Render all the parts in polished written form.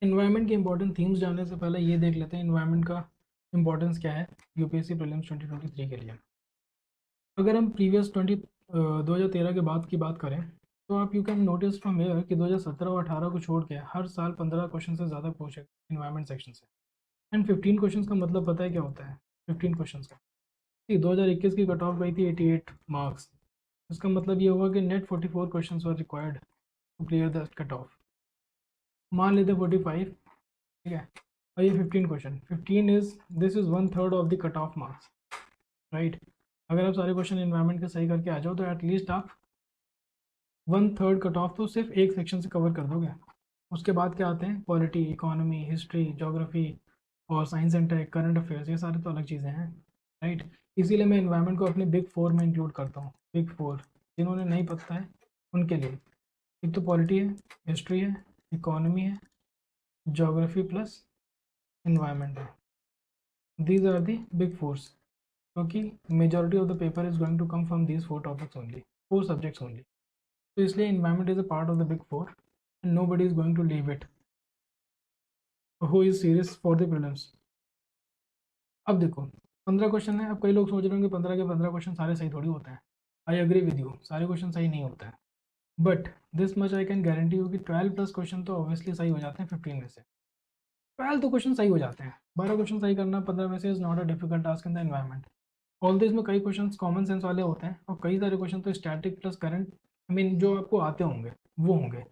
Environment के important themes जानने से पहले ये देख लेते हैं इन्वायरमेंट का इंपॉर्टेंस क्या है यूपीएससी प्रीलिम्स 2023 के लिए। अगर हम प्रीवियस 2013 के बाद की बात करें तो आप you can notice from here कि 2017 और 18 को छोड़ के हर साल 15 क्वेश्चन से ज़्यादा पूछे इन्वायरमेंट सेक्शन से। एंड 15 क्वेश्चन का मतलब पता है क्या होता है? 15 क्वेश्चन का 2021 की कट ऑफ गई थी 88 मार्क्स। इसका मतलब ये हुआ कि net 44 question were required to clear the cut off. मान लेते 45, ठीक है, और ये 15 question, 15 is this is 1/3 of the cut off marks, right. अगर आप सारे क्वेश्चन इन्वायरमेंट के सही करके आ जाओ तो एटलीस्ट आप 1/3 कट ऑफ तो सिर्फ एक सेक्शन से कवर कर दोगे। उसके बाद क्या आते हैं? पॉलिटी, इकोनॉमी, हिस्ट्री, जोग्राफी और science and tech, current affairs, ये सारे तो अलग चीज़ें हैं, राइट। इसीलिए मैं इन्वायरमेंट को अपने बिग फोर में इंक्लूड करता हूँ। बिग फोर जिन्होंने नहीं पता है उनके लिए एक तो पॉलिटी है, हिस्ट्री है, इकोनॉमी है, जोग्राफी प्लस इन्वायरमेंट है। These are the big fours, क्योंकि majority of the paper is going to come from these four topics only, four subjects only. तो इसलिए environment is a part of the big four and nobody is going to leave it who is serious for the prelims. अब देखो 15 question है। अब कई लोग सोच रहे होंगे 15 के 15 क्वेश्चन सारे सही थोड़ी होते हैं। आई एग्री विद यू, सारे क्वेश्चन सही नहीं होते हैं, but this much I can guarantee you कि 12 प्लस क्वेश्चन तो ऑब्वियसली सही हो जाते हैं 15 में से। 12 तो क्वेश्चन सही हो जाते हैं, 12 क्वेश्चन सही करना 15 में से is not a difficult task in the environment. All इसमें कई क्वेश्चंस कॉमन सेंस वाले होते हैं और कई सारे क्वेश्चन तो static plus current, I mean जो आपको आते होंगे वो होंगे।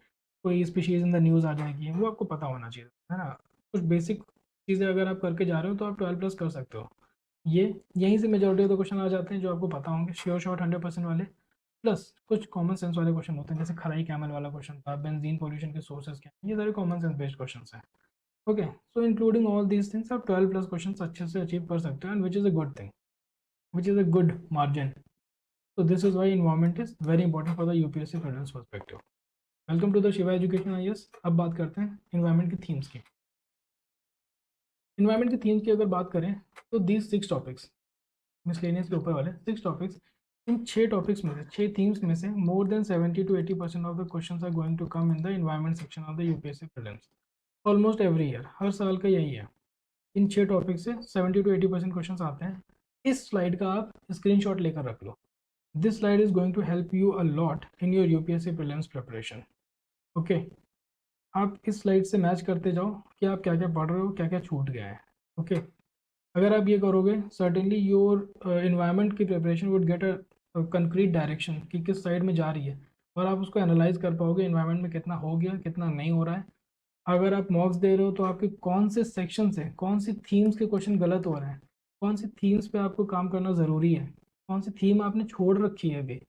कोई स्पीशीज इन द न्यूज़ आ जाएगी, वो आपको पता होना चाहिए, है ना। कुछ बेसिक चीज़ें अगर आप करके जा रहे हो तो आप 12 प्लस कर सकते हो। ये यहीं से मेजोरिटी ऑफ द क्वेश्चन आ जाते हैं जो आपको पता होंगे, श्योर शॉर्ट 100% वाले। प्लस कुछ कॉमन सेंस वाले क्वेश्चन होते हैं, जैसे खराई कैमल वाला क्वेश्चन था, बेंजीन पोल्यूशन के सोर्सेज क्या हैं, ये सारे कॉमन सेंस बेस्ड क्वेश्चन हैं। Okay, so including all these things आप 12 प्लस क्वेश्चन अच्छे से अचीव कर सकते हो, and which is a good thing, which is a good margin. So this is why environment is very important for the UPSC prelims perspective. Welcome to the Shiva Education IAS। अब बात करते हैं environment की themes की। environment की themes की अगर बात करें तो these 6 topics, miscellaneous के ऊपर वाले 6 topics, इन 6 टॉपिक्स में से 6 थीम्स में से more than 70 to 80% of the questions are going to come in the environment section of the UPSC prelims. Almost every year, हर साल का यही है। इन 6 टॉपिक से 70 to 80% क्वेश्चंस आते हैं। इस स्लाइड का आप स्क्रीनशॉट लेकर रख लो। This slide is going to help you a lot in your UPSC prelims preparation. Okay, आप इस स्लाइड से मैच करते जाओ कि आप क्या क्या पढ़ रहे हो, क्या क्या छूट गया है। ओके, अगर आप ये करोगे सर्टेनली योर इन्वायरमेंट की preparation would get a concrete direction कि किस साइड में जा रही है, और आप उसको एनालाइज कर पाओगे इन्वायरमेंट में कितना हो गया, कितना नहीं हो रहा है। अगर आप मॉक्स दे रहे हो तो आपके कौन से सेक्शन से कौन सी थीम्स के क्वेश्चन गलत हो रहे हैं, कौन सी थीम्स पे आपको काम करना ज़रूरी है, कौन सी थीम आपने छोड़ रखी है अभी।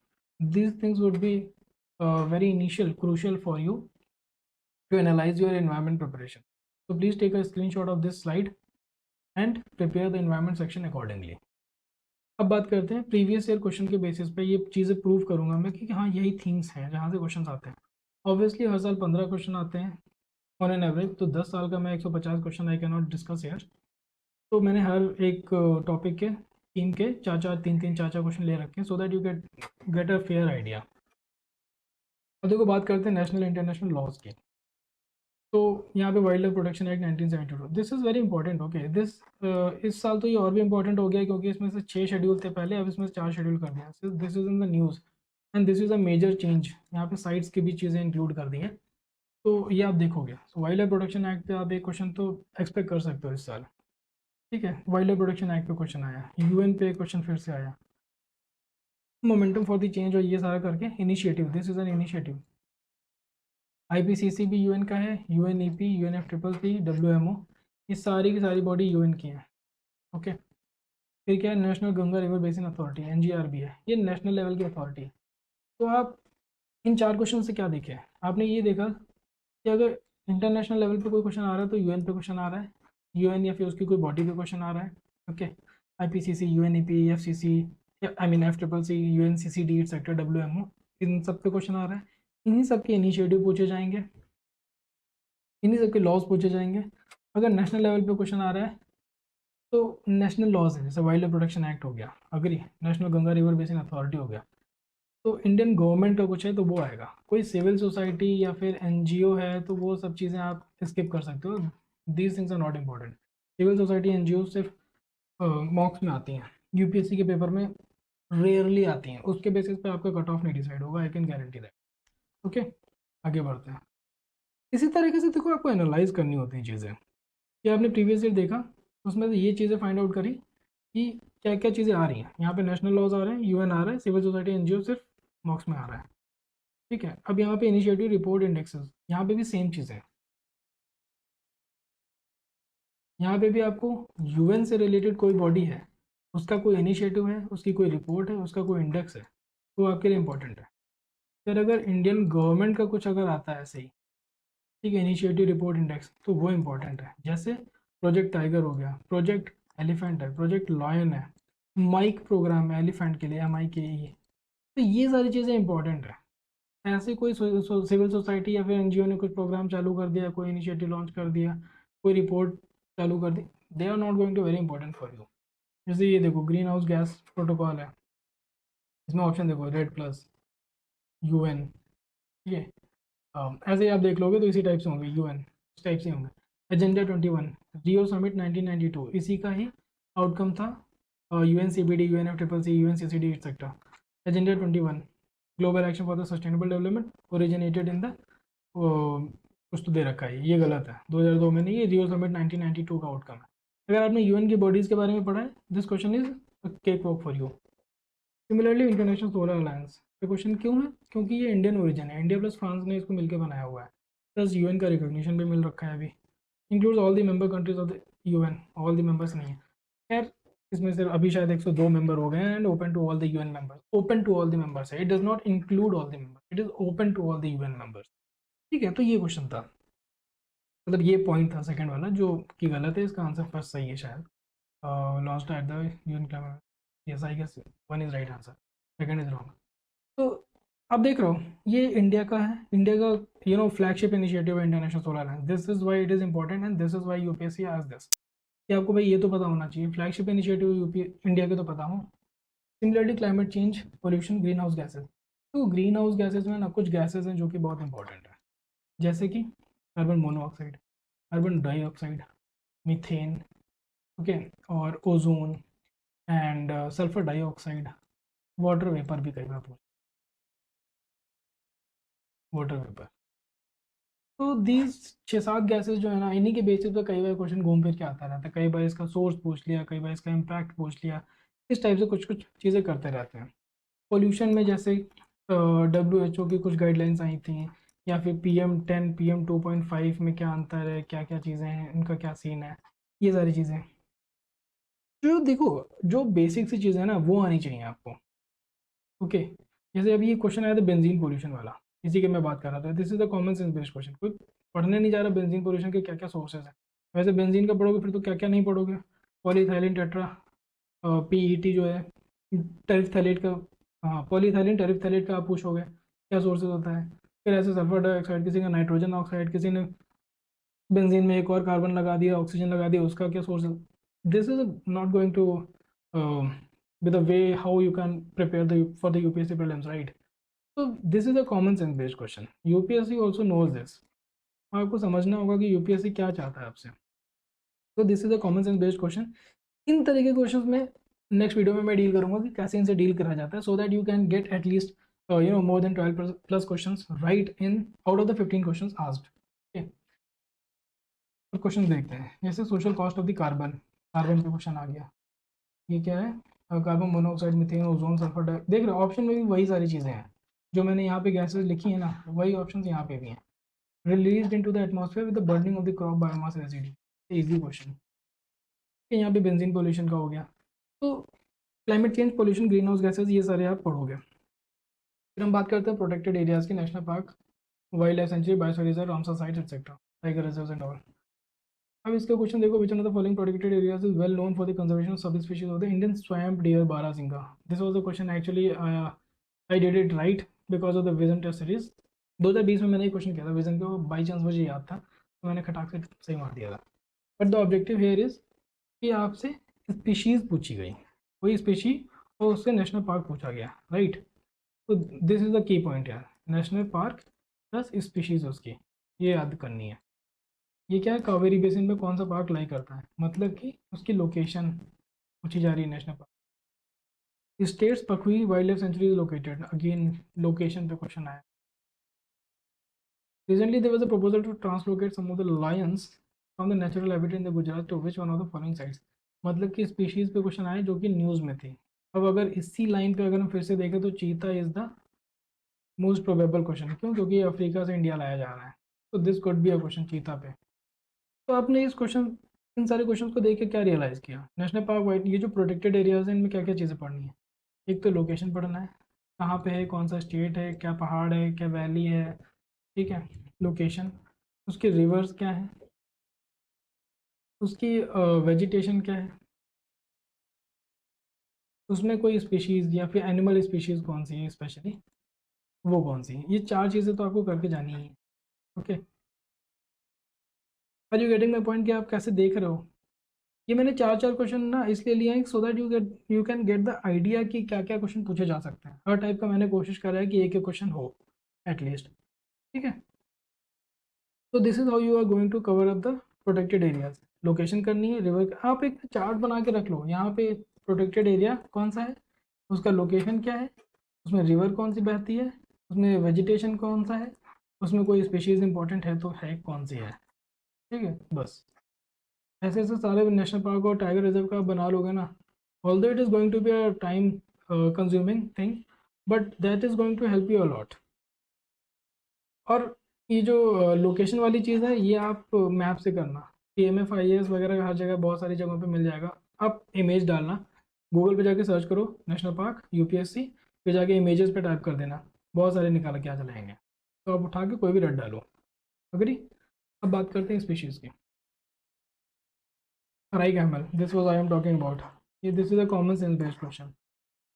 These things would be very initial crucial for you to analyse your environment preparation. So please take a screenshot of this slide and prepare the environment section accordingly. अब बात करते हैं प्रीवियस ईयर क्वेश्चन के basis पे, ये चीज़ें prove करूंगा मैं कि हाँ यही थिंग्स हैं जहाँ से क्वेश्चन आते हैं। ऑब्वियसली हर साल 15 क्वेश्चन आते हैं ऑन एन एवरेज, तो 10 साल का मैं 150 question I can not discuss hair. तो मैंने हर एक टॉपिक के थीम के चार चार तीन तीन चार चार क्वेश्चन ले रखे हैं सो that you get a fair idea. अब देखो बात करते हैं नेशनल इंटरनेशनल लॉज की। तो यहाँ पे wild life protection act 1972, this is very important. Okay, this इस साल तो ये और भी इंपॉर्टेंट हो गया है क्योंकि इसमें से 6 शेड्यूल थे पहले, अब इसमें से 4 शेड्यूल कर दिया। This is in the news and this is a major change. यहाँ पे साइट्स की भी चीज़ें इंक्लूड कर दी हैं, तो ये आप देखोगे। सो वाइल्ड लाइफ प्रोटेक्शन एक्ट पे आप एक क्वेश्चन तो एक्सपेक्ट कर सकते हो इस साल। ठीक है, वाइल्ड लाइफ प्रोटेक्शन एक्ट पे क्वेश्चन आया, यूएन पे क्वेश्चन फिर से आया, मोमेंटम फॉर द चेंज, और ये सारा करके initiative, this is an initiative. IPCC भी यूएन का है, यूएनईपी, यूएनएफसीसीसी, डब्ल्यूएमओ, ये सारी की सारी बॉडी यूएन की है। ओके, फिर क्या है, national Ganga river basin authority, NGRB है, ये नेशनल लेवल की अथॉरिटी है। तो आप इन 4 क्वेश्चन से क्या देखे? आपने ये देखा कि अगर इंटरनेशनल लेवल पे कोई क्वेश्चन आ रहा है तो यूएन पे क्वेश्चन आ रहा है, यूएन या फिर उसकी कोई बॉडी पे क्वेश्चन आ रहा है। Okay, IPCC, UNEP, FCC, I mean F triple C, UNCCD etcetera, WMO, इन सब पे क्वेश्चन आ रहा है। इन्हीं सब के इनिशिएटिव पूछे जाएंगे, इन्हीं सब के लॉज पूछे जाएंगे। अगर नेशनल लेवल पे क्वेश्चन आ रहा है तो नेशनल लॉज है, जैसे वाइल्ड लाइफ प्रोटेक्शन एक्ट हो गया, agree, national Ganga river basin authority हो गया, तो इंडियन गवर्नमेंट का कुछ है तो वो आएगा। कोई सिविल सोसाइटी या फिर एनजीओ है तो वो सब चीज़ें आप स्किप कर सकते हो, these things are not important. Civil society NGO सिर्फ मॉक्स में आती हैं, यूपीएससी के पेपर में रेयरली आती हैं, उसके बेसिस पे आपका कट ऑफ नहीं डिसाइड होगा, I can guarantee that. Okay, आगे बढ़ते हैं। इसी तरीके से देखो आपको एनालाइज करनी होती हैं चीज़ें कि आपने प्रीवियस ईयर देखा, उसमें से ये चीज़ें फाइंड आउट करी कि क्या क्या चीज़ें आ रही हैं। यहाँ पे नेशनल लॉज आ रहे हैं, यूएन आ रहा है, सिविल सोसाइटी एनजीओ सिर्फ मॉक्स में आ रहा है। ठीक है, अब यहाँ पे इनिशिएटिव रिपोर्ट इंडेक्सेस, यहाँ पे भी सेम चीज़ है। यहाँ पे भी आपको यूएन से रिलेटेड कोई बॉडी है, उसका कोई इनिशिएटिव है, उसकी कोई रिपोर्ट है, उसका कोई इंडेक्स है, तो आपके लिए इंपॉर्टेंट है। फिर अगर इंडियन गवर्नमेंट का कुछ अगर आता है ऐसे ही, ठीक है, इनिशिएटिव रिपोर्ट इंडेक्स, तो वो इंपॉर्टेंट है। जैसे प्रोजेक्ट टाइगर हो गया, प्रोजेक्ट एलिफेंट है, प्रोजेक्ट लॉयन है, माइक प्रोग्राम है एलिफेंट के लिए, MIKE, तो ये सारी चीज़ें इंपॉर्टेंट है। ऐसे कोई सिविल सोसाइटी या फिर एनजीओ ने कुछ प्रोग्राम चालू कर दिया, कोई इनिशिएटिव लॉन्च कर दिया, कोई रिपोर्ट चालू कर दी, they are not going to very important for you. जैसे ये देखो ग्रीन हाउस गैस प्रोटोकॉल है, इसमें ऑप्शन देखो रेड प्लस, यूएन, ठीक है, ऐसे ही आप देख लोगे तो इसी टाइप से होंगे, यूएन इस टाइप से होंगे। एजेंडा 21, रियो समिट 1992, इसी का ही आउटकम था, UNCBD, UNFCCC, UNCCD etcetera. Agenda 21, global action for the sustainable development, originated in the, कुछ तो दे रखा है, ये गलत है, 2002 में नहीं, ये रियो समिट 1992 का आउटकम है। अगर आपने यूएन की बॉडीज़ के बारे में पढ़ा है, this question is cake walk for you. Similarly international solar alliance, ये क्वेश्चन क्यों है, क्योंकि ये इंडियन ओरिजिन है, इंडिया प्लस फ्रांस ने इसको मिलकर बनाया हुआ है, प्लस यूएन का रिकॉग्निशन भी मिल रखा है अभी, includes all the member countries of the UN, all the members नहीं है, खैर इसमें से अभी शायद 102 मेंबर हो गए हैं, and open to all the UN members, open to all the members है, it does not include all the members, it is open to all the UN members. ठीक है, तो ये क्वेश्चन था, मतलब ये पॉइंट था सेकंड वाला जो कि गलत है, इसका आंसर फर्स्ट सही है शायद, lost at the UN climate, yes I guess one is right answer, second is wrong. तो अब देख रहा हूँ ये इंडिया का है, इंडिया का फ्लैगशिप इनिशिएटिव है international solar alliance, this is why it is important and this is why UPSC आज दिस, कि आपको भाई ये तो पता होना चाहिए, फ्लैगशिप इनिशिएटिव यूपी इंडिया के तो पता हो। Similarly climate change, pollution, green house gases, तो ग्रीन हाउस गैसेज में ना कुछ गैसेज हैं जो कि बहुत इंपॉर्टेंट है, जैसे कि carbon monoxide, carbon dioxide, methane, okay, और ozone and sulphur dioxide, water vapour भी कई बार पूछ, वाटर वेपर, तो दीज 6-7 गैसेस जो है ना, इन्हीं के बेसिस पे कई बार क्वेश्चन घूम फिर के आता रहता है, कई बार इसका सोर्स पूछ लिया, कई बार इसका इम्पैक्ट पूछ लिया, इस टाइप से कुछ कुछ चीज़ें करते रहते हैं। पोल्यूशन में जैसे WHO की कुछ गाइडलाइंस आई थी, या फिर PM10 PM2.5 में क्या अंतर है, क्या क्या चीज़ें हैं, उनका क्या सीन है, ये सारी चीज़ें जो देखो, जो बेसिक सी चीज़ें हैं ना वो आनी चाहिए आपको। ओके, जैसे अभी ये क्वेश्चन आया था बेंजीन पोल्यूशन वाला, इसी की मैं बात कर रहा था, this is the common sense based question, कोई पढ़ने नहीं जा रहा बेंजीन पोल्यूशन के क्या क्या सोर्सेज हैं, वैसे बेंजीन का पढ़ोगे फिर तो क्या क्या नहीं पढ़ोगे, पॉलीथाइलिन टेट्रा, PET जो है, टेरिफ्थैलेट का, हाँ पॉलीथाइलिन टेरिफ्थैलेट का आप पूछोगे क्या सोर्सेज होता है, फिर ऐसे सल्फर डाइऑक्साइड, किसी का नाइट्रोजन ऑक्साइड, किसी ने बेंजीन में एक और कार्बन लगा दिया, ऑक्सीजन लगा दिया, उसका क्या सोर्स है, this is not going to with the way how you can prepare for the UPSC prelims, right? So this is a common sense based question. UPSC also knows this. आपको समझना होगा कि UPSC क्या चाहता है आपसे, तो this is a common sense based question. इन तरह के क्वेश्चन में नेक्स्ट वीडियो में मैं डील करूंगा कि कैसे इनसे डील करा जाता है, so that you can get at least more than 12 plus question right in out of the 15 question asked. और क्वेश्चन देखते हैं, जैसे social cost of the carbon, carbon का क्वेश्चन आ गया, ये क्या है, carbon monoxide, methane, ozone, sulphur देख रहे हो ऑप्शन में भी वही सारी चीज़ें हैं जो मैंने यहाँ पे गैसेस लिखी है ना, वही ऑप्शन यहाँ पे भी हैं। Release into the atmosphere with the burning of the crop biomass residue, easy question. यहाँ पे बेंजीन पोल्यूशन का हो गया, तो climate change, pollution, green house gases, ये सारे आप पढ़ोगे। फिर हम बात करते हैं प्रोटेक्टेड एरियाज की, national park, wildlife century, biosphere reserve, Ramsar sites etcetera, tiger reserves and all. अब इसका क्वेश्चन देखो, which one of the following protected areas is well known for the conservation of sub species of the Indian swamp deer barasingha. This was the question actually, I did it right because of the vision test series. 2020 में मैंने ये question किया था vision को, by chance मुझे याद था तो मैंने खटाक से सही मार दिया था। But the objective here is कि आपसे स्पीशीज पूछी गई, कोई स्पीशी और उससे नेशनल पार्क पूछा गया, राइट। तो this is the key point यार, नेशनल पार्क प्लस स्पीशीज उसकी, ये याद करनी है। ये क्या है, कावेरी बेसिन में कौन सा पार्क लाई करता है, मतलब कि उसकी लोकेशन पूछी जा रही है। National park states Pakhui wild life sanctuary is located, again location पे क्वेश्चन आया। Recently, there was a proposal to translocate some of the lions from the natural habitat in the Gujarat to which one of the following sites। मतलब कि species पे question आए जो कि news में थी। अब अगर इसी लाइन पे अगर हम फिर से देखें तो चीता is the most probable question, क्यों, क्योंकि अफ्रीका से इंडिया लाया जा रहा है। तो this could be a question चीता पे। तो आपने इस क्वेश्चन, इन सारे क्वेश्चन को देख के क्या रियलाइज़ किया, नेशनल पार्क वाइट, ये जो प्रोटेक्टेड एरियाज हैं इनमें क्या क्या चीज़ें पढ़नी है। एक तो लोकेशन पढ़ना है, कहाँ पे है, कौन सा स्टेट है, क्या पहाड़ है, क्या वैली है, ठीक है, लोकेशन। उसके रिवर्स क्या है, उसकी वेजिटेशन क्या है, उसमें कोई स्पीशीज़ या फिर एनिमल स्पीशीज़ कौन सी है स्पेशली, वो कौन सी है। ये चार चीज़ें तो आपको करके जानी है। Okay, are you getting my point, कि आप कैसे देख रहे हो। ये मैंने चार चार क्वेश्चन ना इसलिए लिए हैं सो that you can get the idea कि क्या क्या क्वेश्चन पूछे जा सकते हैं। हर टाइप का मैंने कोशिश करा है कि एक एक क्वेश्चन हो एटलीस्ट, ठीक है। तो this is how you are going to cover up the protected areas. Location करनी है, रिवर, आप एक चार्ट बना के रख लो यहाँ पे, प्रोटेक्टेड एरिया कौन सा है, उसका लोकेशन क्या है, उसमें रिवर कौन सी बहती है, उसमें वेजिटेशन कौन सा है, उसमें कोई स्पीशीज इंपॉर्टेंट है तो है कौन सी है, ठीक है। बस ऐसे ऐसे सारे नेशनल पार्क और टाइगर रिजर्व का आप बना लोगे ना, although it is going to be a time consuming thing, but that is going to help you a lot. और ये जो लोकेशन वाली चीज़ है ये आप मैप से करना, PMFIS वगैरह हर जगह बहुत सारी जगहों पे मिल जाएगा। आप इमेज डालना, गूगल पे जाके सर्च करो नेशनल पार्क UPSC, फिर जाके इमेजेस पे टाइप कर देना, बहुत सारे निकाल के आ जाएंगे। तो आप उठा के कोई भी रट डालो। अग्री। अब बात करते हैं स्पीशीज़ की। Right camel, this was I am talking about. ये this is a common sense based question.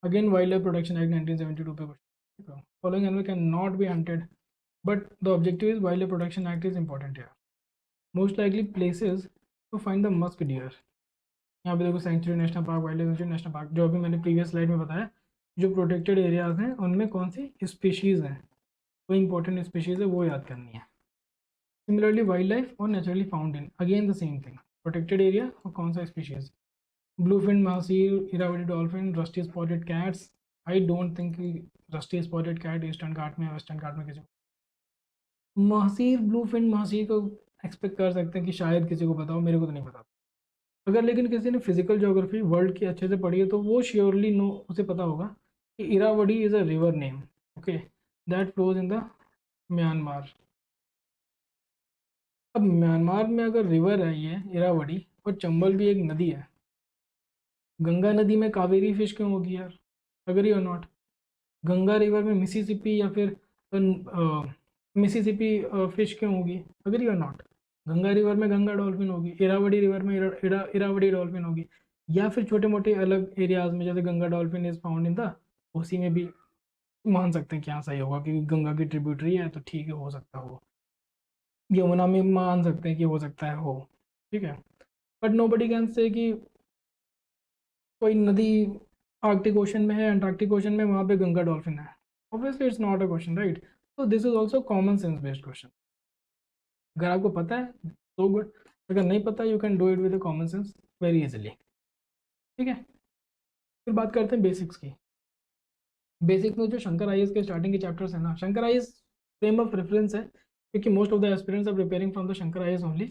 Again wildlife protection act 1972 पे क्वेश्चन। Following animal can not be hunted but the objective is wildlife protection act is important है। Most likely places to find the musk deer. यहाँ पे देखो sanctuary national park, wildlife sanctuary national park, जो अभी मैंने previous slide में बताया, जो प्रोटेक्टेड एरियाज हैं उनमें कौन सी स्पीशीज़ हैं, कोई इंपॉर्टेंट स्पीशीज़ है वो याद करनी है। सिमिलरली वाइल्ड लाइफ और naturally found in, again the same thing, protected area और कौन सा species. Bluefin mahseer, Irrawaddy dolphin, rusty spotted cats. I don't think rusty spotted cat eastern Ghat में, वेस्टर्न घाट में किसी को। महासीर, ब्लूफिन महासीर को एक्सपेक्ट कर सकते हैं कि शायद किसी को पता हो, मेरे को तो नहीं पता। अगर लेकिन किसी ने फिजिकल ज्योग्राफी वर्ल्ड की अच्छे से पढ़ी है तो वो श्योरली नो, उसे पता होगा कि Irrawaddy is a river name, okay, that flows in the Myanmar. अब म्यांमार में अगर रिवर है ये इरावदी, और चंबल भी एक नदी है, गंगा नदी में कावेरी फिश क्यों होगी यार, अगर और नॉट। गंगा रिवर में मिसिसिपी या फिर मिसिसिपी फिश क्यों होगी, अगर और नॉट। गंगा रिवर में गंगा डॉल्फिन होगी, इरावदी रिवर में इरावदी डॉल्फिन होगी, या फिर छोटे मोटे अलग एरियाज में जैसे Ganga dolphin is found in the, उसी में भी मान सकते हैं कि हाँ सही होगा क्योंकि गंगा की ट्रिब्यूटरी है तो ठीक है, हो सकता हो। यमुना में मान सकते हैं कि हो सकता है हो, ठीक है। But no buddy can say कि कोई नदी आर्कटिक ओशन में है, अंटार्कटिक ओशन में, वहाँ पे गंगा डॉल्फिन है। Obviously it's not a question, right. तो this is also common sense based question. अगर आपको पता है तो गुड, अगर नहीं पता you can do it with common sense very easily, ठीक है। फिर बात करते हैं बेसिक्स की। बेसिक्स में जो शंकर IAS के स्टार्टिंग के चैप्टर्स है ना, Shankar IAS frame of reference है क्योंकि most of the aspirants are preparing from the Shankar IAS only.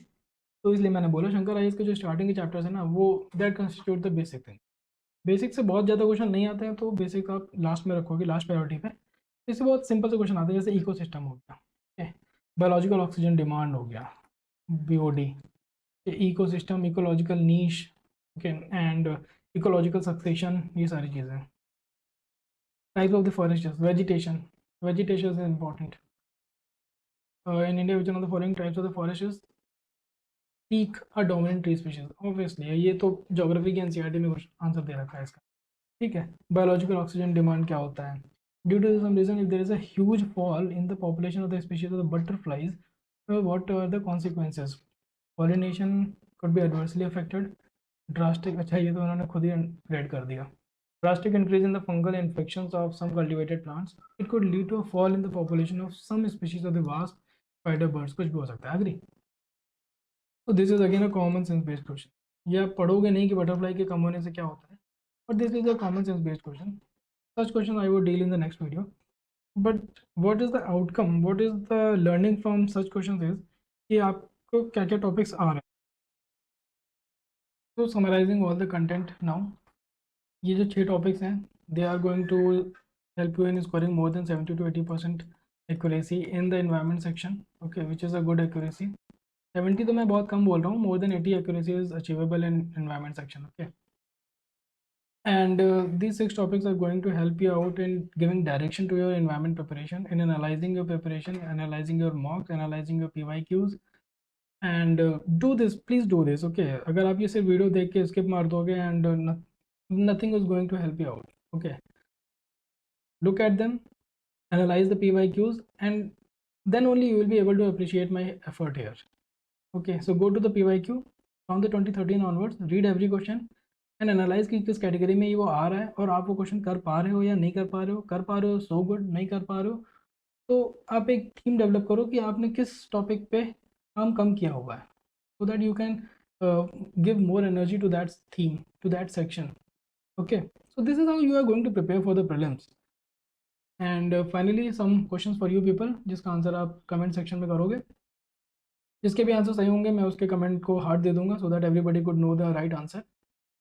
तो इसलिए मैंने बोला शंकर IAS के जो स्टार्टिंग के चैप्टर्स है ना वो that constitute the basic thing. Basic से बहुत ज़्यादा क्वेश्चन नहीं आते हैं तो बेसिक आप लास्ट में रखोगे, लास्ट प्रायोरिटी पे। इससे बहुत सिंपल से क्वेश्चन आते हैं जैसे इको सिस्टम हो गया, ठीक है, बायोलॉजिकल ऑक्सीजन डिमांड हो गया, BOD, ecosystem, ecological niche, okay, and ecological succession, ये सारी चीज़ें। Types of the forest, vegetation, vegetation is important. In India, which one of the following types of the forest is teak, a dominant tree species? Obviously, ये तो geography की NCERT में answer दे रखा है इसका, ठीक है। बायोलॉजिकल ऑक्सीजन डिमांड क्या होता है, due to some reason if there is a huge fall in the population of the species of the butterflies, what are the consequences, pollination could be adversely affected, drastic, अच्छा ये तो उन्होंने खुद ही red कर दिया, drastic increase in the fungal infections of some cultivated plants. It could lead to a fall in the population of some species of the wasp, spider, birds. कुछ भी हो सकता है. Agree? So this is again a common sense based question. ये आप पढ़ोगे नहीं कि बटरफ्लाई के कम होने से क्या होता है, but this is a common sense based question. Such question I will deal in the next video. But what is the outcome? What is the learning from such questions is कि आपको क्या क्या topics आ रहे हैं. So summarizing all the content now, ये जो 6 topics हैं, they are going to help you in scoring more than 70 to 80% accuracy in the environment section. Okay, which is a good accuracy. 70 तो मैं बहुत कम बोल रहा हूँ. More than 80 accuracy is achievable in environment section. Okay. And these 6 topics are going to help you out in giving direction to your environment preparation, in analyzing your preparation, analyzing your mocks, analyzing your PYQs. And do this, please do this. Okay, अगर आप ये सिर्फ video देख के skip मार दोगे and nothing is going to help you out. Okay, look at them, analyze the PYQs, and then only you will be able to appreciate my effort here. Okay, so go to the PYQ from the 2013 onwards, read every question and analyse कि किस category में ये वो आ रहा है और आप वो क्वेश्चन कर पा रहे हो या नहीं कर पा रहे हो. कर पा रहे हो सो गुड, नहीं कर पा रहे हो तो आप एक थीम डेवलप करो कि आपने किस टॉपिक पे काम कम किया हुआ है, so that you can give more energy to that theme, to that section. Okay, so this is how you are going to prepare for the prelims. And finally some questions for you people, जिसका answer आप comment section में करोगे. जिसके भी answer सही होंगे मैं उसके कमेंट को हार्ट दे दूंगा, so that everybody could know the right answer.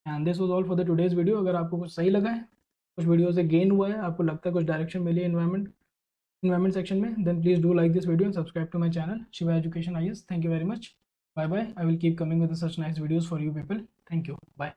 And this was all for the today's video. अगर आपको कुछ सही लगा है, कुछ वीडियो से गेन हुआ है, आपको लगता है कुछ डायरेक्शन मिली है environment section में, then please do like this video and subscribe to my channel Shiva Education IS. Thank you very much. Bye bye. I will keep coming with such nice videos for you people. Thank you. Bye.